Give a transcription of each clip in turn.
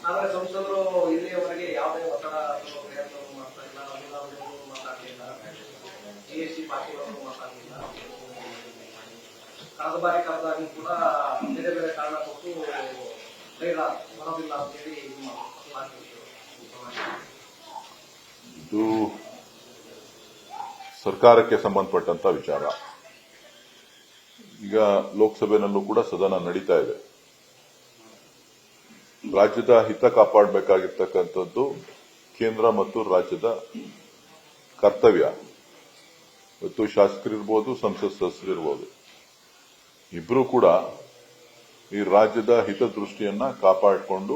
ಆದ್ರೆ ಸಂಸದರು ಇಲ್ಲಿಯವರೆಗೆ ಯಾವುದೇ ಒತ್ತಡ ಪ್ರಯತ್ನವನ್ನು ಮಾಡ್ತಾ ಇಲ್ಲ. ಅನುದಾನಗಳು ಮಾತಾಡಲಿಲ್ಲ, ಜಿಎಸ್ಟಿ ಬಾಕಿಗಳನ್ನು ಮಾತಾಡಲಿಲ್ಲ. ಕಳೆದ ಬಾರಿ ಕರೆದಾಗಿ ಕೂಡ ಬೇರೆ ಬೇರೆ ಕಾರಣ ಕೊಟ್ಟು ಬೇಗ ಬರೋದಿಲ್ಲ ಅಂತೇಳಿ ಇದು ಸರ್ಕಾರಕ್ಕೆ ಸಂಬಂಧಪಟ್ಟಂತ ವಿಚಾರ. ಈಗ ಲೋಕಸಭೆನಲ್ಲೂ ಕೂಡ ಸದನ ನಡೀತಾ ಇದೆ. ರಾಜ್ಯದ ಹಿತ ಕಾಪಾಡಬೇಕಾಗಿರ್ತಕ್ಕಂಥದ್ದು ಕೇಂದ್ರ ಮತ್ತು ರಾಜ್ಯದ ಕರ್ತವ್ಯ. ಇವತ್ತು ಶಾಸಕರಿರ್ಬೋದು, ಸಂಸತ್ ಸದಸ್ಯರಿರ್ಬೋದು, ಇಬ್ಬರೂ ಕೂಡ ಈ ರಾಜ್ಯದ ಹಿತದೃಷ್ಟಿಯನ್ನ ಕಾಪಾಡಿಕೊಂಡು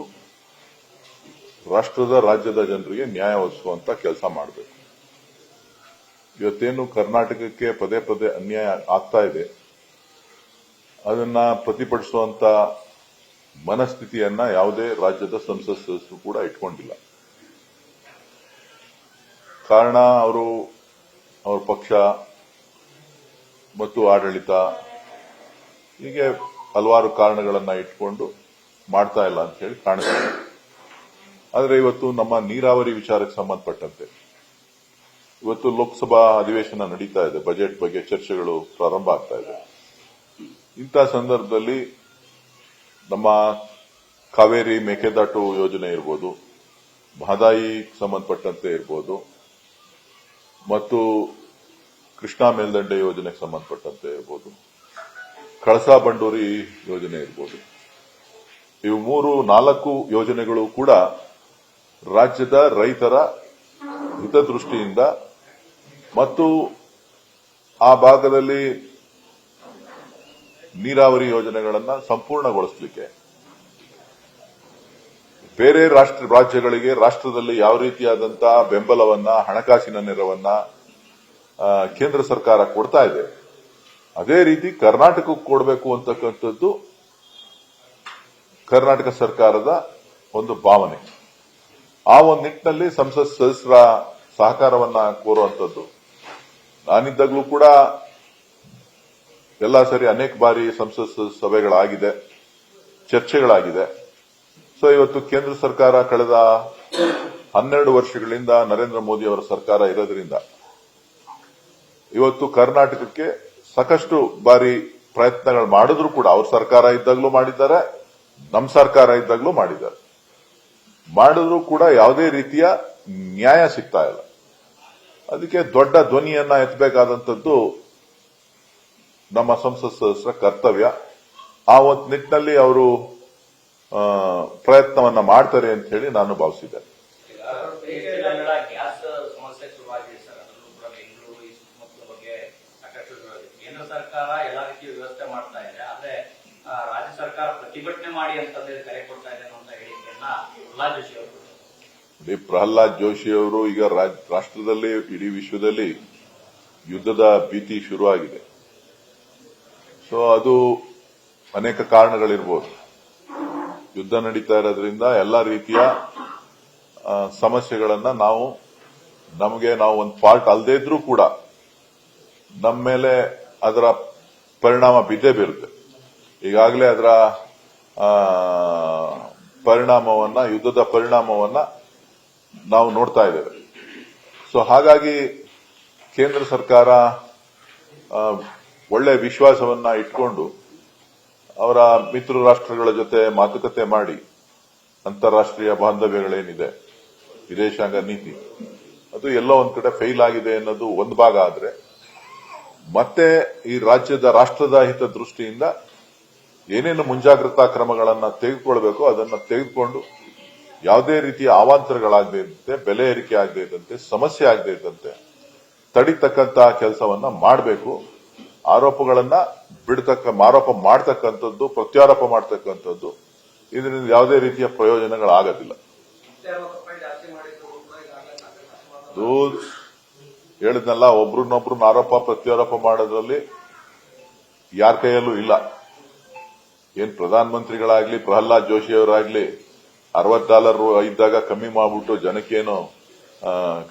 ರಾಜ್ಯದ ಜನರಿಗೆ ನ್ಯಾಯ ಒದಗಿಸುವಂತ ಕೆಲಸ ಮಾಡಬೇಕು. ಇವತ್ತೇನು ಕರ್ನಾಟಕಕ್ಕೆ ಪದೇ ಪದೇ ಅನ್ಯಾಯ ಆಗ್ತಾ ಇದೆ, ಅದನ್ನ ಪ್ರತಿಭಟಿಸುವಂತ ಮನಸ್ಥಿತಿಯನ್ನ ಯಾವುದೇ ರಾಜ್ಯದ ಸಂಸತ್ ಸದಸ್ಯರು ಕೂಡ ಇಟ್ಕೊಂಡಿಲ್ಲ. ಕಾರಣ ಅವ್ರ ಪಕ್ಷ ಮತ್ತು ಆಡಳಿತ ಹೀಗೆ ಹಲವಾರು ಕಾರಣಗಳನ್ನ ಇಟ್ಕೊಂಡು ಮಾಡ್ತಾ ಇಲ್ಲ ಅಂತ ಹೇಳಿ ಕಾಣಿಸ್ತದೆ. ಆದರೆ ಇವತ್ತು ನಮ್ಮ ನೀರಾವರಿ ವಿಚಾರಕ್ಕೆ ಸಂಬಂಧಪಟ್ಟಂತೆ ಇವತ್ತು ಲೋಕಸಭಾ ಅಧಿವೇಶನ ನಡೀತಾ ಇದೆ. ಬಜೆಟ್ ಬಗ್ಗೆ ಚರ್ಚೆಗಳು ಪ್ರಾರಂಭ ಆಗ್ತಾ ಇದೆ. ಇಂಥ ಸಂದರ್ಭದಲ್ಲಿ ನಮ್ಮ ಕಾವೇರಿ ಮೇಕೆದಾಟು ಯೋಜನೆ ಇರ್ಬೋದು, ಮಹದಾಯಿ ಸಂಬಂಧಪಟ್ಟಂತೆ ಇರ್ಬೋದು, ಮತ್ತು ಕೃಷ್ಣಾ ಮೇಲ್ದಂಡೆ ಯೋಜನೆಗೆ ಸಂಬಂಧಪಟ್ಟಂತೆ ಇರ್ಬೋದು, ಕಳಸಾ ಬಂಡೂರಿ ಯೋಜನೆ ಇರ್ಬೋದು, ಇವು 4 ಯೋಜನೆಗಳು ಕೂಡ ರಾಜ್ಯದ ರೈತರ ಹಿತದೃಷ್ಟಿಯಿಂದ ಮತ್ತು ಆ ಭಾಗದಲ್ಲಿ ನೀರಾವರಿ ಯೋಜನೆಗಳನ್ನು ಸಂಪೂರ್ಣಗೊಳಿಸಲಿಕ್ಕೆ ಬೇರೆ ರಾಜ್ಯಗಳಿಗೆ ರಾಷ್ಟ್ರದಲ್ಲಿ ಯಾವ ರೀತಿಯಾದಂತಹ ಬೆಂಬಲವನ್ನ, ಹಣಕಾಸಿನ ನೆರವನ್ನ ಕೇಂದ್ರ ಸರ್ಕಾರ ಕೊಡ್ತಾ ಇದೆ, ಅದೇ ರೀತಿ ಕರ್ನಾಟಕಕ್ಕೆ ಕೊಡಬೇಕು ಅಂತಕ್ಕಂಥದ್ದು ಕರ್ನಾಟಕ ಸರ್ಕಾರದ ಒಂದು ಭಾವನೆ. ಆ ಒಂದು ನಿಟ್ಟಿನಲ್ಲಿ ಸಂಸತ್ ಸದಸ್ಯರ ಸಹಕಾರವನ್ನ ಕೋರುವಂತದ್ದು. ನಾನಿದ್ದಾಗಲೂ ಕೂಡ ಎಲ್ಲ ಸರಿ ಅನೇಕ ಬಾರಿ ಸಂಸತ್ ಸಭೆಗಳಾಗಿದೆ, ಚರ್ಚೆಗಳಾಗಿದೆ. ಸೊ ಇವತ್ತು ಕೇಂದ್ರ ಸರ್ಕಾರ ಕಳೆದ 12 ವರ್ಷಗಳಿಂದ ನರೇಂದ್ರ ಮೋದಿ ಅವರ ಸರ್ಕಾರ ಇರೋದ್ರಿಂದ ಇವತ್ತು ಕರ್ನಾಟಕಕ್ಕೆ ಸಾಕಷ್ಟು ಬಾರಿ ಪ್ರಯತ್ನಗಳು ಮಾಡಿದ್ರು ಕೂಡ ಅವ್ರ ಸರ್ಕಾರ ಇದ್ದಾಗಲೂ ಮಾಡಿದ್ದಾರೆ, ನಮ್ಮ ಸರ್ಕಾರ ಇದ್ದಾಗಲೂ ಮಾಡಿದ್ರು ಕೂಡ ಯಾವುದೇ ರೀತಿಯ ನ್ಯಾಯ ಸಿಗ್ತಾ ಇಲ್ಲ. ಅದಕ್ಕೆ ದೊಡ್ಡ ಧ್ವನಿಯನ್ನ ಎತ್ತಬೇಕಾದಂಥದ್ದು ನಮ್ಮ ಸಂಸತ್ ಸದಸ್ಯರ ಕರ್ತವ್ಯ. ಆ ಒಂದು ನಿಟ್ಟಿನಲ್ಲಿ ಅವರು ಪ್ರಯತ್ನವನ್ನ ಮಾಡ್ತಾರೆ ಅಂತ ಹೇಳಿ ನಾನು ಭಾವಿಸಿದ್ದೇನೆ. ಕೇಂದ್ರ ಸರ್ಕಾರ ಎಲ್ಲ ರೀತಿಯ ವ್ಯವಸ್ಥೆ ಮಾಡ್ತಾ ಇದೆ, ಆದ್ರೆ ರಾಜ್ಯ ಸರ್ಕಾರ ಪ್ರತಿಭಟನೆ ಮಾಡಿ ಅಂತಂದ್ರೆ ಕರೆ ಕೊಡ್ತಾ ಇದೆ ಅನ್ನೋ ಹೇಳಿಕೆಯನ್ನ ಪ್ರಹ್ಲಾದ್ ಜೋಶಿ ಅವರು ಪ್ರಹ್ಲಾದ್ ಜೋಶಿ ಅವರು ಈಗ ರಾಷ್ಟ್ರದಲ್ಲಿ ಇಡೀ ವಿಶ್ವದಲ್ಲಿ ಯುದ್ಧದ ಭೀತಿ ಶುರುವಾಗಿದೆ. ಸೊ ಅದು ಅನೇಕ ಕಾರಣಗಳಿರ್ಬೋದು. ಯುದ್ಧ ನಡೀತಾ ಇರೋದ್ರಿಂದ ಎಲ್ಲ ರೀತಿಯ ಸಮಸ್ಯೆಗಳನ್ನ ನಾವು ಒಂದು ಪಾರ್ಟ್ ಅಲ್ಲದೇ ಇದ್ರೂ ಕೂಡ ನಮ್ಮ ಮೇಲೆ ಅದರ ಪರಿಣಾಮ ಬಿದ್ದೇ ಬೀರುತ್ತೆ. ಈಗಾಗಲೇ ಅದರ ಯುದ್ಧದ ಪರಿಣಾಮವನ್ನ ನಾವು ನೋಡ್ತಾ ಇದ್ದೇವೆ. ಸೊ ಹಾಗಾಗಿ ಕೇಂದ್ರ ಸರ್ಕಾರ ಒಳ್ಳೆ ವಿಶ್ವಾಸವನ್ನ ಇಟ್ಕೊಂಡು ಅವರ ಮಿತ್ರ ರಾಷ್ಟ್ರಗಳ ಜೊತೆ ಮಾತುಕತೆ ಮಾಡಿ ಅಂತಾರಾಷ್ಟ್ರೀಯ ಬಾಂಧವ್ಯಗಳೇನಿದೆ, ವಿದೇಶಾಂಗ ನೀತಿ, ಅದು ಎಲ್ಲೋ ಒಂದ್ ಕಡೆ ಫೇಲ್ ಆಗಿದೆ ಅನ್ನೋದು ಒಂದು ಭಾಗ ಆದ್ರೆ, ಮತ್ತೆ ಈ ರಾಷ್ಟ್ರದ ಹಿತ ದೃಷ್ಟಿಯಿಂದ ಏನೇನು ಮುಂಜಾಗ್ರತಾ ಕ್ರಮಗಳನ್ನು ತೆಗೆದುಕೊಳ್ಬೇಕು ಅದನ್ನು ತೆಗೆದುಕೊಂಡು ಯಾವುದೇ ರೀತಿಯ ಅವಾಂತರಗಳಾಗದೇ ಇದ್ದಂತೆ, ಬೆಲೆ ಏರಿಕೆ ಆಗದೇ ಇದ್ದಂತೆ, ಸಮಸ್ಯೆ ಆಗದೇ ಇದ್ದಂತೆ ತಡಿತಕ್ಕಂತಹ ಕೆಲಸವನ್ನ ಮಾಡಬೇಕು. ಆರೋಪ ಮಾಡ್ತಕ್ಕಂಥದ್ದು, ಪ್ರತ್ಯಾರೋಪ ಮಾಡ್ತಕ್ಕಂಥದ್ದು, ಇದರಿಂದ ಯಾವುದೇ ರೀತಿಯ ಪ್ರಯೋಜನಗಳಾಗೋದಿಲ್ಲ. ಹೇಳಿದ್ನಲ್ಲ, ಒಬ್ರನ್ನೊಬ್ರನ್ನ ಆರೋಪ ಪ್ರತ್ಯಾರೋಪ ಮಾಡೋದ್ರಲ್ಲಿ ಯಾರ ಕೈಯಲ್ಲೂ ಇಲ್ಲ. ಏನ್ ಪ್ರಧಾನಮಂತ್ರಿಗಳಾಗ್ಲಿ, ಪ್ರಹ್ಲಾದ್ ಜೋಶಿ ಅವರಾಗ್ಲಿ $60 ಇದ್ದಾಗ ಕಮ್ಮಿ ಮಾಡ್ಬಿಟ್ಟು ಜನಕ್ಕೇನು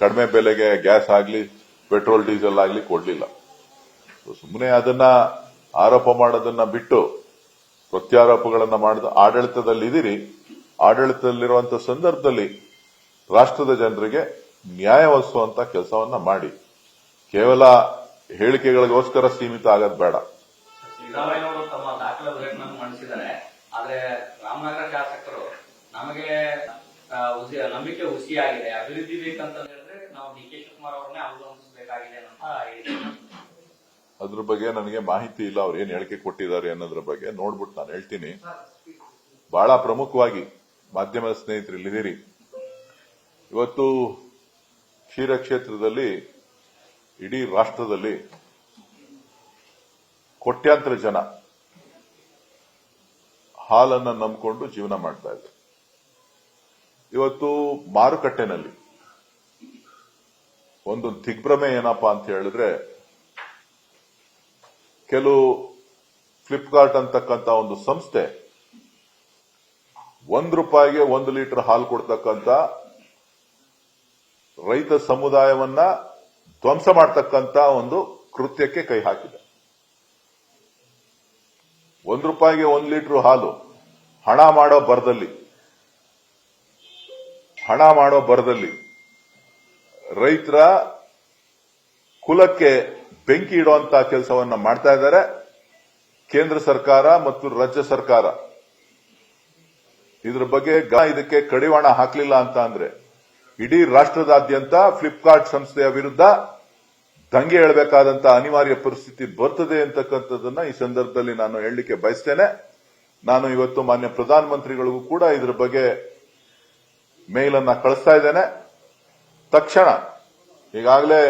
ಕಡಿಮೆ ಬೆಲೆಗೆ ಗ್ಯಾಸ್ ಆಗ್ಲಿ, ಪೆಟ್ರೋಲ್ ಡೀಸೆಲ್ ಆಗ್ಲಿ ಕೊಡ್ಲಿಲ್ಲ. ಸುಮ್ಮನೆ ಅದನ್ನ ಆರೋಪ ಮಾಡೋದನ್ನ ಬಿಟ್ಟು ಪ್ರತ್ಯಾರೋಪಗಳನ್ನ ಮಾಡಿದ ಆಡಳಿತದಲ್ಲಿದ್ದೀರಿ, ಆಡಳಿತದಲ್ಲಿರುವಂತಹ ಸಂದರ್ಭದಲ್ಲಿ ರಾಷ್ಟ್ರದ ಜನರಿಗೆ ನ್ಯಾಯ ಒದಗಿಸುವಂತ ಕೆಲಸವನ್ನ ಮಾಡಿ. ಕೇವಲ ಹೇಳಿಕೆಗಳಿಗೋಸ್ಕರ ಸೀಮಿತ ಆಗೋದು ಬೇಡ. ಸಿದ್ದರಾಮಯ್ಯ ಅವರು ತಮ್ಮ ದಾಖಲೆ ಉಲ್ಲೇಖನ ಮಂಡಿಸಿದ್ದಾರೆ. ಆದ್ರೆ ರಾಮನಗರ ಶಾಸಕರು ನಮಗೆ ನಂಬಿಕೆ ಹುಸಿಯಾಗಿದೆ, ಅಭಿವೃದ್ಧಿ ಬೇಕಂತ ಹೇಳಿದ್ರೆ ನಾವು ಡಿ ಕೆ ಶಿವಕುಮಾರ್ ಅವರನ್ನೇ ಅವಲಂಬಿಸಬೇಕಾಗಿದೆ ಅಂತ ಹೇಳಿದ್ದಾರೆ. ಅದ್ರ ಬಗ್ಗೆ ನನಗೆ ಮಾಹಿತಿ ಇಲ್ಲ, ಅವ್ರು ಏನ್ ಹೇಳಿಕೆ ಕೊಟ್ಟಿದ್ದಾರೆ ಅನ್ನೋದ್ರ ಬಗ್ಗೆ ನೋಡ್ಬಿಟ್ಟು ನಾನು ಹೇಳ್ತೀನಿ. ಬಹಳ ಪ್ರಮುಖವಾಗಿ ಮಾಧ್ಯಮದ ಸ್ನೇಹಿತರು ಇಲ್ಲಿದ್ದೀರಿ. ಇವತ್ತು ಕ್ಷೀರಕ್ಷೇತ್ರದಲ್ಲಿ ಇಡೀ ರಾಷ್ಟ್ರದಲ್ಲಿ ಕೋಟ್ಯಾಂತರ ಜನ ಹಾಲನ್ನ ನಂಬಿಕೊಂಡು ಜೀವನ ಮಾಡ್ತಾ ಇದ್ದಾರೆ. ಇವತ್ತು ಮಾರುಕಟ್ಟೆನಲ್ಲಿ ಒಂದು ದಿಗ್ಭ್ರಮೆ ಏನಪ್ಪಾ ಅಂತ ಹೇಳಿದ್ರೆ, ಕೆಲವು ಫ್ಲಿಪ್ಕಾರ್ಟ್ ಅಂತಕ್ಕಂಥ ಒಂದು ಸಂಸ್ಥೆ ₹1 1 ಲೀಟರ್ ಹಾಲು ಕೊಡ್ತಕ್ಕಂಥ ರೈತ ಸಮುದಾಯವನ್ನ ಧ್ವಂಸ ಮಾಡತಕ್ಕಂಥ ಒಂದು ಕೃತ್ಯಕ್ಕೆ ಕೈ ಹಾಕಿದೆ. ₹1 1 ಲೀಟರ್ ಹಾಲು ಹಣ ಮಾಡೋ ಬರದಲ್ಲಿ ರೈತರ ಕುಲಕ್ಕೆ ಬೆಂಕಿ ಇಡುವಂತಹ ಕೆಲಸವನ್ನ ಮಾಡ್ತಾ ಇದ್ದಾರೆ ಕೇಂದ್ರ ಸರ್ಕಾರ ಮತ್ತು ರಾಜ್ಯ ಸರ್ಕಾರ. ಇದ್ರ ಬಗ್ಗೆ ಇದಕ್ಕೆ ಕಡಿವಾಣ ಹಾಕಲಿಲ್ಲ ಅಂತ ಅಂದ್ರೆ ಇಡೀ ರಾಷ್ಟ್ರದಾದ್ಯಂತ ಫ್ಲಿಪ್ಕಾರ್ಟ್ ಸಂಸ್ಥೆಯ ವಿರುದ್ಧ ದಂಗೆ ಏಳಬೇಕಾದಂತಹ ಅನಿವಾರ್ಯ ಪರಿಸ್ಥಿತಿ ಬರ್ತದೆ ಅಂತಕ್ಕಂಥದ್ದನ್ನ ಈ ಸಂದರ್ಭದಲ್ಲಿ ನಾನು ಹೇಳಲಿಕ್ಕೆ ಬಯಸ್ತೇನೆ. ನಾನು ಇವತ್ತು ಮಾನ್ಯ ಪ್ರಧಾನಮಂತ್ರಿಗಳಿಗೂ ಕೂಡ ಇದ್ರ ಬಗ್ಗೆ ಮೇಲ್ ಅನ್ನ ಕಳಿಸ್ತಾ ಇದ್ದೇನೆ. ತಕ್ಷಣ ಈಗಾಗಲೇ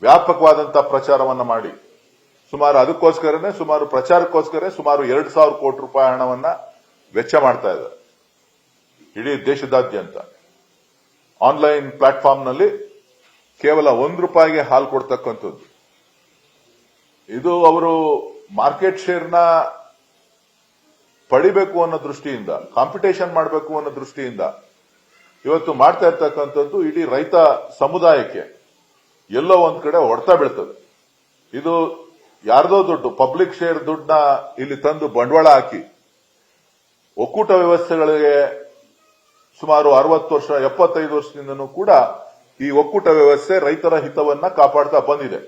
ವ್ಯಾಪಕವಾದಂತಹ ಪ್ರಚಾರವನ್ನ ಮಾಡಿ ಪ್ರಚಾರಕ್ಕೋಸ್ಕರ ಸುಮಾರು 2,000 ಕೋಟಿ ರೂಪಾಯಿ ಹಣವನ್ನ ವೆಚ್ಚ ಮಾಡ್ತಾ ಇದ್ದಾರೆ. ಇಡೀ ದೇಶದಾದ್ಯಂತ ಆನ್ಲೈನ್ ಪ್ಲಾಟ್ಫಾರ್ಮ್ನಲ್ಲಿ ಕೇವಲ ₹1 ಹಾಲು ಕೊಡ್ತಕ್ಕಂಥದ್ದು. ಇದು ಅವರು ಮಾರ್ಕೆಟ್ ಶೇರ್ನ ಪಡಿಬೇಕು ಅನ್ನೋ ದೃಷ್ಟಿಯಿಂದ, ಕಾಂಪಿಟೇಷನ್ ಮಾಡಬೇಕು ಅನ್ನೋ ದೃಷ್ಟಿಯಿಂದ ಇವತ್ತು ಮಾಡ್ತಾ ಇರ್ತಕ್ಕಂಥದ್ದು ಇಡೀ ರೈತ ಸಮುದಾಯಕ್ಕೆ ಎಲ್ಲೋ ಒಂದ್ ಕಡೆ ಹೊಡೆತ ಬೀಳ್ತದೆ. ಇದು ಯಾರ್ದೋ ದುಡ್ಡು, ಪಬ್ಲಿಕ್ ಶೇರ್ ದುಡ್ಡನ್ನ ಇಲ್ಲಿ ತಂದು ಬಂಡವಾಳ ಹಾಕಿ ಒಕ್ಕೂಟ ವ್ಯವಸ್ಥೆಗಳಿಗೆ ಸುಮಾರು 60 ವರ್ಷ 75 ವರ್ಷದಿಂದನೂ ಕೂಡ ಈ ಒಕ್ಕೂಟ ವ್ಯವಸ್ಥೆ ರೈತರ ಹಿತವನ್ನ ಕಾಪಾಡ್ತಾ ಬಂದಿದೆ.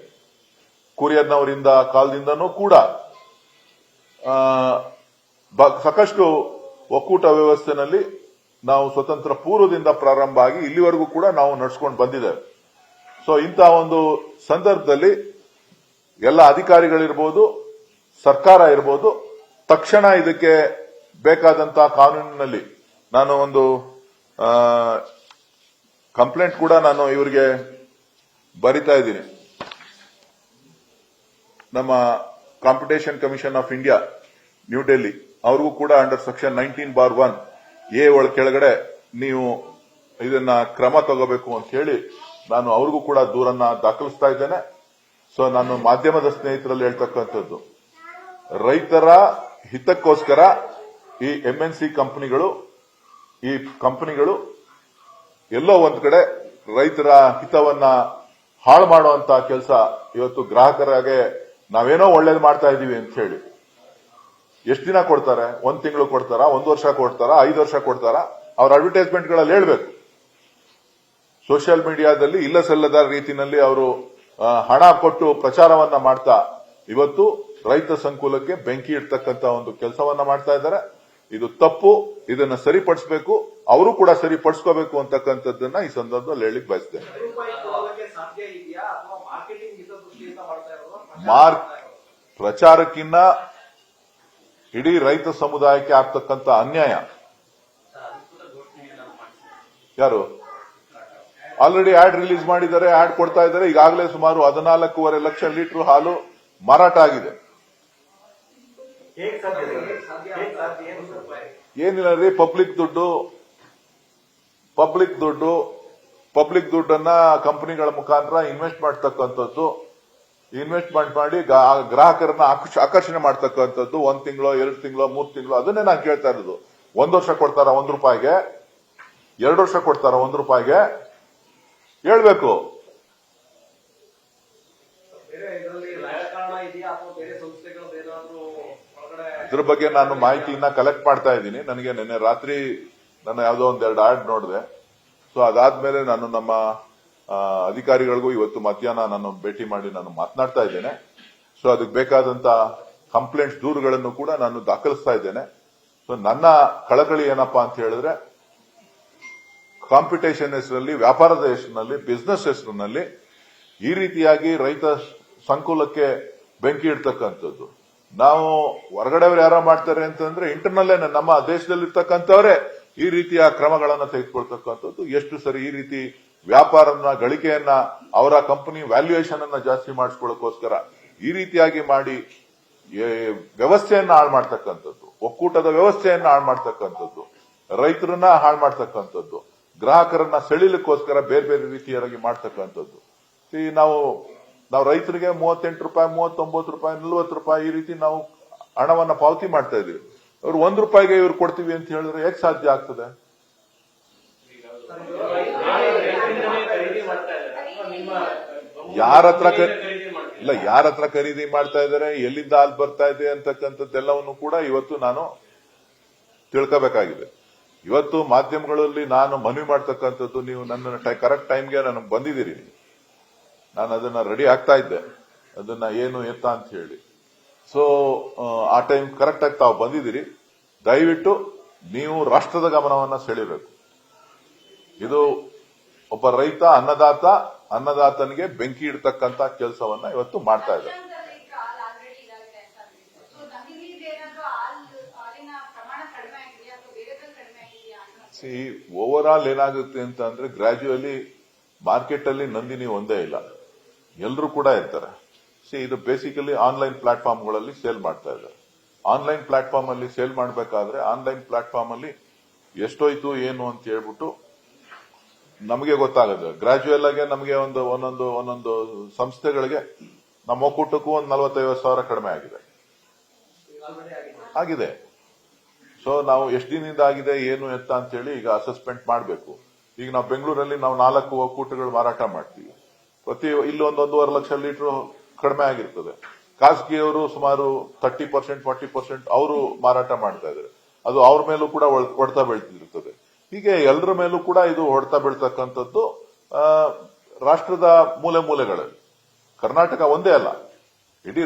ಕುರಿಯನ್ನವರಿಂದ ಕಾಲದಿಂದನೂ ಕೂಡ ಸಾಕಷ್ಟು ಒಕ್ಕೂಟ ವ್ಯವಸ್ಥೆನಲ್ಲಿ ನಾವು ಸ್ವತಂತ್ರ ಪೂರ್ವದಿಂದ ಪ್ರಾರಂಭ ಆಗಿ ಇಲ್ಲಿವರೆಗೂ ಕೂಡ ನಾವು ನಡೆಸ್ಕೊಂಡು ಬಂದಿದ್ದೇವೆ. ಸೊ ಇಂತಹ ಒಂದು ಸಂದರ್ಭದಲ್ಲಿ ಎಲ್ಲ ಅಧಿಕಾರಿಗಳಿರ್ಬೋದು, ಸರ್ಕಾರ ಇರ್ಬೋದು, ತಕ್ಷಣ ಇದಕ್ಕೆ ಬೇಕಾದಂತಹ ಕಾನೂನಿನಲ್ಲಿ ನಾನು ಒಂದು ಕಂಪ್ಲೇಂಟ್ ಕೂಡ ನಾನು ಇವರಿಗೆ ಬರಿತಾ ಇದ್ದೀನಿ. ನಮ್ಮ competition commission of India new Delhi ಅವ್ರಿಗೂ ಕೂಡ ಅಂಡರ್ ಸೆಕ್ಷನ್ 19(1) ಕೆಳಗಡೆ ನೀವು ಇದನ್ನ ಕ್ರಮ ತಗೋಬೇಕು ಅಂತ ಹೇಳಿ ನಾನು ಅವ್ರಿಗೂ ಕೂಡ ದೂರನ್ನ ದಾಖಲಿಸ್ತಾ ಇದ್ದೇನೆ. ಸೊ ನಾನು ಮಾಧ್ಯಮದ ಸ್ನೇಹಿತರಲ್ಲಿ ಹೇಳ್ತಕ್ಕಂಥದ್ದು, ರೈತರ ಹಿತಕ್ಕೋಸ್ಕರ ಈ MNC ಕಂಪನಿಗಳು ಎಲ್ಲೋ ಒಂದ್ ಕಡೆ ರೈತರ ಹಿತವನ್ನ ಹಾಳು ಮಾಡುವಂತಹ ಕೆಲಸ ಇವತ್ತು ಗ್ರಾಹಕರಾಗೆ ನಾವೇನೋ ಒಳ್ಳೇದು ಮಾಡ್ತಾ ಇದೀವಿ ಅಂತ ಹೇಳಿ ಎಷ್ಟು ದಿನ ಕೊಡ್ತಾರೆ? 1 ತಿಂಗಳು ಕೊಡ್ತಾರಾ, 1 ವರ್ಷ ಕೊಡ್ತಾರಾ, 5 ವರ್ಷ ಕೊಡ್ತಾರಾ? ಅವ್ರ ಅಡ್ವರ್ಟೈಸ್ಮೆಂಟ್ಗಳಲ್ಲಿ ಹೇಳ್ಬೇಕು. ಸೋಷಿಯಲ್ ಮೀಡಿಯಾದಲ್ಲಿ ಇಲ್ಲ ಸಲ್ಲದ ರೀತಿಯಲ್ಲಿ ಅವರು ಹಣ ಕೊಟ್ಟು ಪ್ರಚಾರವನ್ನ ಮಾಡ್ತಾ ಇವತ್ತು ರೈತ ಸಂಕುಲಕ್ಕೆ ಬೆಂಕಿ ಇಡ್ತಕ್ಕಂತ ಒಂದು ಕೆಲಸವನ್ನ ಮಾಡ್ತಾ ಇದ್ದಾರೆ. ಇದು ತಪ್ಪು. ಇದನ್ನ ಸರಿಪಡಿಸಬೇಕು, ಅವರು ಕೂಡ ಸರಿಪಡಿಸ್ಕೋಬೇಕು ಅಂತಕ್ಕಂಥದ್ದನ್ನ ಈ ಸಂದರ್ಭದಲ್ಲಿ ಹೇಳಿಕ್ ಬಯಸ್ತೇನೆ. ಪ್ರಚಾರಕ್ಕಿನ್ನ ಇಡೀ ರೈತ ಸಮುದಾಯಕ್ಕೆ ಆಗ್ತಕ್ಕಂಥ ಅನ್ಯಾಯ. ಯಾರು ಆಲ್ರೆಡಿ ಆಡ್ ರಿಲೀಸ್ ಮಾಡಿದ್ದಾರೆ, ಆಡ್ ಕೊಡ್ತಾ ಇದ್ದಾರೆ. ಈಗಾಗಲೇ ಸುಮಾರು 14.5 ಲಕ್ಷ ಲೀಟರ್ ಹಾಲು ಮಾರಾಟ ಆಗಿದೆ. ಏನಿಲ್ಲ ರೀ, ಪಬ್ಲಿಕ್ ದುಡ್ಡನ್ನ ಕಂಪನಿಗಳ ಮುಖಾಂತರ ಇನ್ವೆಸ್ಟ್ ಮಾಡ್ತಕ್ಕಂಥದ್ದು, ಇನ್ವೆಸ್ಟ್ಮೆಂಟ್ ಮಾಡಿ ಗ್ರಾಹಕರನ್ನ ಆಕರ್ಷಣೆ ಮಾಡ್ತಕ್ಕಂಥದ್ದು. 1 ತಿಂಗಳು, 2 ತಿಂಗಳು, 3 ತಿಂಗಳು, ಅದನ್ನೇ ನಾನು ಕೇಳ್ತಾ ಇರೋದು. 1 ವರ್ಷ ಕೊಡ್ತಾರ ₹1, 2 ವರ್ಷ ಕೊಡ್ತಾರ ₹1? ಹೇಳ್ಬೇಕು. ಇದ್ರ ಬಗ್ಗೆ ನಾನು ಮಾಹಿತಿಯನ್ನ ಕಲೆಕ್ಟ್ ಮಾಡ್ತಾ ಇದ್ದೀನಿ. ನನಗೆ ನಿನ್ನೆ ರಾತ್ರಿ ನನ್ನ ಯಾವುದೋ ಒಂದೆರಡು ಆಡ್ ನೋಡಿದೆ. ಸೊ ಅದಾದ್ಮೇಲೆ ನಾನು ನಮ್ಮ ಅಧಿಕಾರಿಗಳಿಗೂ ಇವತ್ತು ಮಧ್ಯಾಹ್ನ ನಾನು ಭೇಟಿ ಮಾಡಿ ನಾನು ಮಾತನಾಡ್ತಾ ಇದ್ದೇನೆ. ಸೊ ಅದಕ್ಕೆ ಬೇಕಾದಂತ ಕಂಪ್ಲೇಂಟ್ಸ್ ದೂರುಗಳನ್ನು ಕೂಡ ನಾನು ದಾಖಲಿಸ್ತಾ ಇದ್ದೇನೆ. ಸೊ ನನ್ನ ಕಳಕಳಿ ಏನಪ್ಪಾ ಅಂತ ಹೇಳಿದ್ರೆ, ಕಾಂಪಿಟೇಷನ್ ಹೆಸರಲ್ಲಿ, ವ್ಯಾಪಾರದ ಹೆಸರಿನಲ್ಲಿ, ಬಿಸ್ನೆಸ್ ಹೆಸರಿನಲ್ಲಿ ಈ ರೀತಿಯಾಗಿ ರೈತ ಸಂಕುಲಕ್ಕೆ ಬೆಂಕಿ ಇಡ್ತಕ್ಕಂಥದ್ದು. ನಾವು ಹೊರಗಡೆಯವರು ಯಾರೋ ಮಾಡ್ತಾರೆ ಅಂತಂದ್ರೆ ಇಂಟರ್ನಲ್ಲೇ ನಮ್ಮ ದೇಶದಲ್ಲಿರ್ತಕ್ಕಂಥವರೇ ಈ ರೀತಿಯ ಕ್ರಮಗಳನ್ನು ತೆಗೆದುಕೊಳ್ತಕ್ಕಂಥದ್ದು ಎಷ್ಟು ಸರಿ? ಈ ರೀತಿ ವ್ಯಾಪಾರನ, ಗಳಿಕೆಯನ್ನ, ಅವರ ಕಂಪನಿ ವ್ಯಾಲ್ಯೂಯೇಷನ್ ಅನ್ನ ಜಾಸ್ತಿ ಮಾಡಿಸ್ಕೊಳ್ಳೋಕೋಸ್ಕರ ಈ ರೀತಿಯಾಗಿ ಮಾಡಿ ವ್ಯವಸ್ಥೆಯನ್ನ ಹಾಳು ಮಾಡ್ತಕ್ಕಂಥದ್ದು, ಒಕ್ಕೂಟದ ವ್ಯವಸ್ಥೆಯನ್ನ ಹಾಳು ಮಾಡ್ತಕ್ಕಂಥದ್ದು, ರೈತರನ್ನ ಹಾಳು ಮಾಡ್ತಕ್ಕಂಥದ್ದು, ಗ್ರಾಹಕರನ್ನ ಸೆಳಿಲಿಕ್ಕೋಸ್ಕರ ಬೇರೆ ಬೇರೆ ರೀತಿಯಾಗಿ ಮಾಡ್ತಕ್ಕಂಥದ್ದು. ನಾವು ರೈತರಿಗೆ 38 ರೂಪಾಯಿ, 39 ರೂಪಾಯಿ, 40 ರೂಪಾಯಿ ಈ ರೀತಿ ನಾವು ಹಣವನ್ನ ಪಾವತಿ ಮಾಡ್ತಾ ಇದೀವಿ. ಅವ್ರು ₹1 ಇವ್ರು ಕೊಡ್ತೀವಿ ಅಂತ ಹೇಳಿದ್ರೆ ಹೇಗೆ ಸಾಧ್ಯ ಆಗ್ತದೆ? ಯಾರ ಹತ್ರ ಖರೀದಿ ಮಾಡ್ತಾ ಇದ್ದಾರೆ, ಎಲ್ಲಿಂದ ಹಾಲು ಬರ್ತಾ ಇದೆ ಅಂತಕ್ಕಂಥದ್ದೆಲ್ಲವನ್ನು ಕೂಡ ಇವತ್ತು ನಾನು ತಿಳ್ಕೋಬೇಕಾಗಿದೆ. ಇವತ್ತು ಮಾಧ್ಯಮಗಳಲ್ಲಿ ನಾನು ಮನವಿ ಮಾಡ್ತಕ್ಕಂಥದ್ದು, ನೀವು ನನ್ನ ಕರೆಕ್ಟ್ ಟೈಮ್ಗೆ ನನಗೆ ಬಂದಿದ್ದೀರಿ, ನಾನು ಅದನ್ನ ರೆಡಿ ಆಗ್ತಾ ಇದ್ದೆ, ಅದನ್ನ ಏನು ಎತ್ತ ಅಂತ ಹೇಳಿ. ಸೊ ಆ ಟೈಮ್ ಕರೆಕ್ಟ್ ಆಗಿ ತಾವು ಬಂದಿದ್ದೀರಿ. ದಯವಿಟ್ಟು ನೀವು ರಾಷ್ಟ್ರದ ಗಮನವನ್ನ ಸೆಳೆಯಬೇಕು. ಇದು ಒಬ್ಬ ರೈತ, ಅನ್ನದಾತನಿಗೆ ಬೆಂಕಿ ಇಡ್ತಕ್ಕಂತ ಕೆಲಸವನ್ನ ಇವತ್ತು ಮಾಡ್ತಾ ಇದ್ದಾರೆ. ಓವರ್ ಆಲ್ ಏನಾಗುತ್ತೆ ಅಂತ ಅಂದ್ರೆ, ಗ್ರಾಜುಯಲಿ ಮಾರ್ಕೆಟ್ ಅಲ್ಲಿ ನಂದಿನಿ ಒಂದೇ ಇಲ್ಲ, ಎಲ್ಲರೂ ಕೂಡ ಇರ್ತಾರೆ. ಇದು ಬೇಸಿಕಲಿ ಆನ್ಲೈನ್ ಪ್ಲಾಟ್ಫಾರ್ಮ್ಗಳಲ್ಲಿ ಸೇಲ್ ಮಾಡ್ತಾ ಇದ್ದಾರೆ. ಆನ್ಲೈನ್ ಪ್ಲಾಟ್ಫಾರ್ಮ್ ಅಲ್ಲಿ ಸೇಲ್ ಮಾಡಬೇಕಾದ್ರೆ ಆನ್ಲೈನ್ ಪ್ಲಾಟ್ಫಾರ್ಮ್ ಅಲ್ಲಿ ಎಷ್ಟೋಯ್ತು ಏನು ಅಂತ ಹೇಳ್ಬಿಟ್ಟು ನಮಗೆ ಗೊತ್ತಾಗುತ್ತೆ. ಗ್ರಾಜುಯಲ್ ಆಗಿ ನಮಗೆ ಒಂದೊಂದು ಸಂಸ್ಥೆಗಳಿಗೆ ನಮ್ಮ ಒಕ್ಕೂಟಕ್ಕೂ ಒಂದು 40-50 ಸಾವಿರ ಕಡಿಮೆ ಆಗಿದೆ. ಸೊ ನಾವು ಎಷ್ಟು ದಿನದಿಂದ ಆಗಿದೆ ಏನು ಎತ್ತ ಅಂತ ಹೇಳಿ ಈಗ ಅಸೆಸ್ಮೆಂಟ್ ಮಾಡಬೇಕು. ಈಗ ನಾವು ಬೆಂಗಳೂರಲ್ಲಿ ನಾವು 4 ಒಕ್ಕೂಟಗಳು ಮಾರಾಟ ಮಾಡ್ತೀವಿ. ಇಲ್ಲಿ 1.5 ಲಕ್ಷ ಲೀಟರ್ ಕಡಿಮೆ ಆಗಿರ್ತದೆ. ಖಾಸಗಿಯವರು ಸುಮಾರು 30%, 40% ಅವರು ಮಾರಾಟ ಮಾಡ್ತಾ ಇದ್ದಾರೆ. ಅದು ಅವ್ರ ಮೇಲೂ ಕೂಡ ಹೊಡೆತ ಬೀಳ್ತಿರ್ತದೆ. ಹೀಗೆ ಎಲ್ಲರ ಮೇಲೂ ಕೂಡ ಇದು ಹೊಡೆತ ಬೀಳ್ತಕ್ಕಂಥದ್ದು ರಾಷ್ಟ್ರದ ಮೂಲೆಗಳಲ್ಲಿ. ಕರ್ನಾಟಕ ಒಂದೇ ಅಲ್ಲ, ಇಡೀ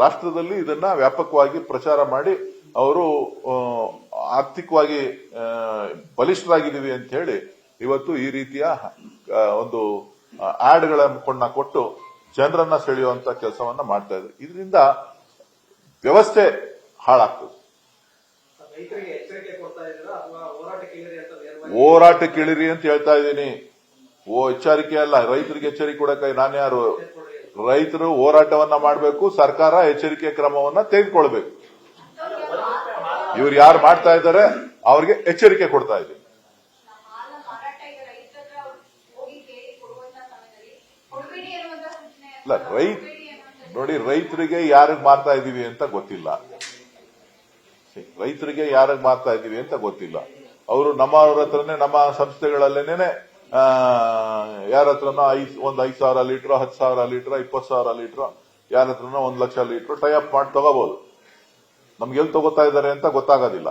ರಾಷ್ಟ್ರದಲ್ಲಿ ಇದನ್ನ ವ್ಯಾಪಕವಾಗಿ ಪ್ರಚಾರ ಮಾಡಿ ಅವರು ಆರ್ಥಿಕವಾಗಿ ಬಲಿಷ್ಠರಾಗಿದ್ದೀವಿ ಅಂತ ಹೇಳಿ ಇವತ್ತು ಈ ರೀತಿಯ ಒಂದು ಆಡ್ಗಳನ್ನ ಕೊಟ್ಟು ಜನರನ್ನ ಸೆಳೆಯುವಂತ ಕೆಲಸವನ್ನ ಮಾಡ್ತಾ ಇದ್ದಾರೆ. ಇದರಿಂದ ವ್ಯವಸ್ಥೆ ಹಾಳಾಗ್ತದೆ. ಹೋರಾಟಕ್ಕೆ ಇಳಿರಿ ಅಂತ ಹೇಳ್ತಾ ಇದ್ದೀನಿ. ಎಚ್ಚರಿಕೆ ಅಲ್ಲ, ರೈತರಿಗೆ ಎಚ್ಚರಿಕೆ ಕೊಡಕ್ಕೆ ನಾನು ಯಾರು? ರೈತರು ಹೋರಾಟವನ್ನ ಮಾಡಬೇಕು, ಸರ್ಕಾರ ಎಚ್ಚರಿಕೆ ಕ್ರಮವನ್ನ ತೆಗೆದುಕೊಳ್ಬೇಕು. ಇವ್ರು ಯಾರು ಮಾಡ್ತಾ ಇದ್ದಾರೆ ಅವ್ರಿಗೆ ಎಚ್ಚರಿಕೆ ಕೊಡ್ತಾ ಇದ್ದೀನಿ. ಇಲ್ಲ, ನೋಡಿ, ರೈತರಿಗೆ ಯಾರಿಗೆ ಮಾರ್ತಾ ಇದೀವಿ ಅಂತ ಗೊತ್ತಿಲ್ಲ. ಅವರು ನಮ್ಮವ್ರ ಹತ್ರನೇ, ನಮ್ಮ ಸಂಸ್ಥೆಗಳಲ್ಲೇನೆ ಯಾರ ಹತ್ರನೋ ಒಂದು 5,000 ಲೀಟರ್, 10,000 ಲೀಟರ್, 20,000 ಲೀಟರ್, ಯಾರ ಹತ್ರನೋ 1 ಲಕ್ಷ ಲೀಟರ್ ಟೈ ಅಪ್ ಮಾಡಿ ತಗೋಬಹುದು. ನಮ್ಗೆ ಎಲ್ಲಿ ತಗೋತಾ ಇದ್ದಾರೆ ಅಂತ ಗೊತ್ತಾಗೋದಿಲ್ಲ.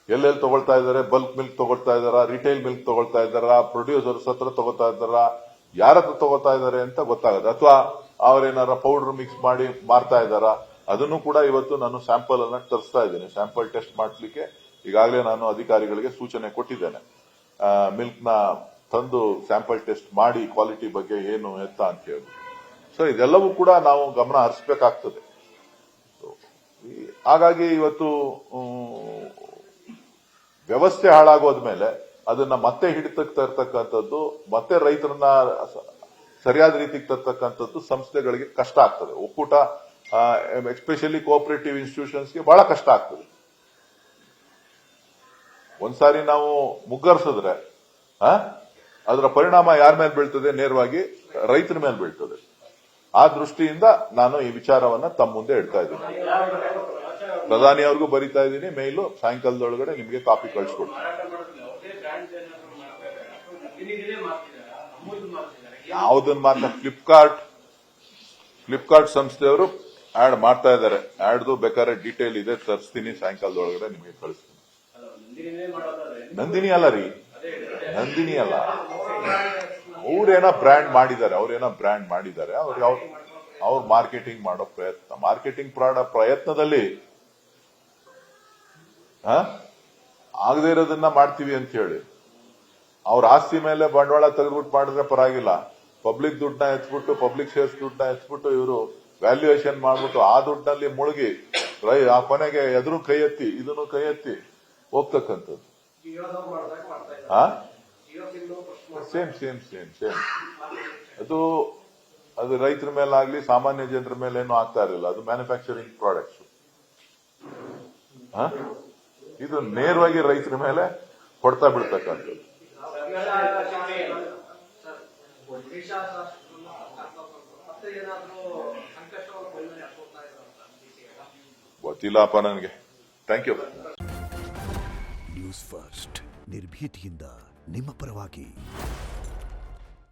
ಎಲ್ಲೆಲ್ಲಿ ತಗೊಳ್ತಾ ಇದ್ದಾರೆ? ಬಲ್ಕ್ ಮಿಲ್ಕ್ ತಗೊಳ್ತಾ ಇದಾರ, ರಿಟೈಲ್ ಮಿಲ್ಕ್ ತಗೊಳ್ತಾ ಇದಾರ, ಪ್ರೊಡ್ಯೂಸರ್ಸ್ ಹತ್ರ ತಗೋತಾ ಇದಾರ, ಯಾರ ಹತ್ರ ತಗೋತಾ ಇದ್ದಾರೆ ಅಂತ ಗೊತ್ತಾಗದು. ಅಥವಾ ಅವರೇನಾರ ಪೌಡರ್ ಮಿಕ್ಸ್ ಮಾಡಿ ಮಾರ್ತಾ ಇದ್ದಾರ, ಅದನ್ನು ಕೂಡ ಇವತ್ತು ನಾನು ಸ್ಯಾಂಪಲ್ ಅನ್ನ ತರಿಸ್ತಾ ಇದ್ದೇನೆ. ಸ್ಯಾಂಪಲ್ ಟೆಸ್ಟ್ ಮಾಡಲಿಕ್ಕೆ ಈಗಾಗಲೇ ನಾನು ಅಧಿಕಾರಿಗಳಿಗೆ ಸೂಚನೆ ಕೊಟ್ಟಿದ್ದೇನೆ. ಮಿಲ್ಕ್ ನ ತಂದು ಸ್ಯಾಂಪಲ್ ಟೆಸ್ಟ್ ಮಾಡಿ ಕ್ವಾಲಿಟಿ ಬಗ್ಗೆ ಏನು ಎತ್ತ ಅಂತ ಹೇಳಿ. ಸೊ ಇದೆಲ್ಲವೂ ಕೂಡ ನಾವು ಗಮನ ಹರಿಸಬೇಕಾಗ್ತದೆ. ಹಾಗಾಗಿ ಇವತ್ತು ವ್ಯವಸ್ಥೆ ಹಾಳಾಗೋದ್ಮೇಲೆ ಅದನ್ನ ಮತ್ತೆ ಹಿಡಿತಕ್ಕೆ ತರ್ತಕ್ಕಂಥದ್ದು, ಮತ್ತೆ ರೈತರನ್ನ ಸರಿಯಾದ ರೀತಿಗೆ ತರ್ತಕ್ಕಂಥದ್ದು ಸಂಸ್ಥೆಗಳಿಗೆ ಕಷ್ಟ ಆಗ್ತದೆ. ಒಕ್ಕೂಟ, ಎಸ್ಪೆಷಲಿ ಕೋಆಪರೇಟಿವ್ ಇನ್ಸ್ಟಿಟ್ಯೂಷನ್ಸ್ಗೆ ಬಹಳ ಕಷ್ಟ ಆಗ್ತದೆ. ಒಂದ್ಸಾರಿ ನಾವು ಮುಗ್ಗರಿಸಿದ್ರೆ ಅದರ ಪರಿಣಾಮ ಯಾರ ಮೇಲೆ ಬೀಳ್ತದೆ? ನೇರವಾಗಿ ರೈತರ ಮೇಲೆ ಬೀಳ್ತದೆ. ಆ ದೃಷ್ಟಿಯಿಂದ ನಾನು ಈ ವಿಚಾರವನ್ನ ತಮ್ಮ ಮುಂದೆ ಇಡ್ತಾ ಇದ್ದೀನಿ. ಪ್ರಧಾನಿ ಅವ್ರಿಗೂ ಬರೀತಾ ಇದ್ದೀನಿ ಮೇಲು, ಸಾಯಂಕಾಲದೊಳಗಡೆ ನಿಮಗೆ ಕಾಪಿ ಕಳಿಸ್ಕೊಡ್ತೀನಿ. ಯಾವುದನ್ನ ಮಾತ್ರ ಫ್ಲಿಪ್ಕಾರ್ಟ್ ಸಂಸ್ಥೆಯವರು ಆಡ್ ಮಾಡ್ತಾ ಇದ್ದಾರೆ. ಆಡ್ದು ಬೇಕಾದ್ರೆ ಡೀಟೇಲ್ ಇದೆ, ತರಿಸ್ತೀನಿ, ಸಾಯಂಕಾಲದೊಳಗಡೆ ನಿಮಗೆ ಕಳಿಸ್ತೀನಿ. ನಂದಿನಿ ಅಲ್ಲ ರೀ, ನಂದಿನಿ ಅಲ್ಲ. ಅವ್ರೇನೋ ಬ್ರ್ಯಾಂಡ್ ಮಾಡಿದ್ದಾರೆ, ಅವ್ರು ಮಾರ್ಕೆಟಿಂಗ್ ಮಾಡೋ ಮಾರ್ಕೆಟಿಂಗ್ ಪ್ರಯತ್ನದಲ್ಲಿ ಆಗದೆ ಇರೋದನ್ನ ಮಾಡ್ತೀವಿ ಅಂತ ಹೇಳಿ ಅವ್ರ ಆಸ್ತಿ ಮೇಲೆ ಬಂಡವಾಳ ತೆಗೆದ್ಬಿಟ್ಟು ಮಾಡಿದ್ರೆ ಪರವಾಗಿಲ್ಲ. ಪಬ್ಲಿಕ್ ದುಡ್ಡನ್ನ ಎತ್ಬಿಟ್ಟು, ಪಬ್ಲಿಕ್ ಶೇರ್ಸ್ ದುಡ್ಡನ್ನ ಎತ್ಬಿಟ್ಟು ಇವರು ವ್ಯಾಲ್ಯೂಯೇಷನ್ ಮಾಡ್ಬಿಟ್ಟು ಆ ದುಡ್ಡಲ್ಲಿ ಮುಳುಗಿ ಆ ಕೊನೆಗೆ ಎದುರು ಕೈ ಎತ್ತಿ ಇದನ್ನು ಕೈ ಎತ್ತಿ ಹೋಗ್ತಕ್ಕಂಥದ್ದು. ಸೇಮ್ ಅದು ರೈತರ ಮೇಲಾಗ್ಲಿ ಸಾಮಾನ್ಯ ಜನರ ಮೇಲೆ ಏನೂ ಆಗ್ತಾ ಇರಲಿಲ್ಲ. ಅದು ಮ್ಯಾನುಫ್ಯಾಕ್ಚರಿಂಗ್ ಪ್ರಾಡಕ್ಟ್ಸ್. ಇದು ನೇರವಾಗಿ ರೈತರ ಮೇಲೆ ಹೊಡ್ತಾ ಬಿಡ್ತಕ್ಕಂಥದ್ದು. ಗೊತ್ತಿಲ್ಲಪ್ಪ ನನಗೆ. Thank you. ನ್ಯೂಸ್ ಫಸ್ಟ್ ನಿರ್ಭೀತಿಯಿಂದ ನಿಮ್ಮ ಪರವಾಗಿ.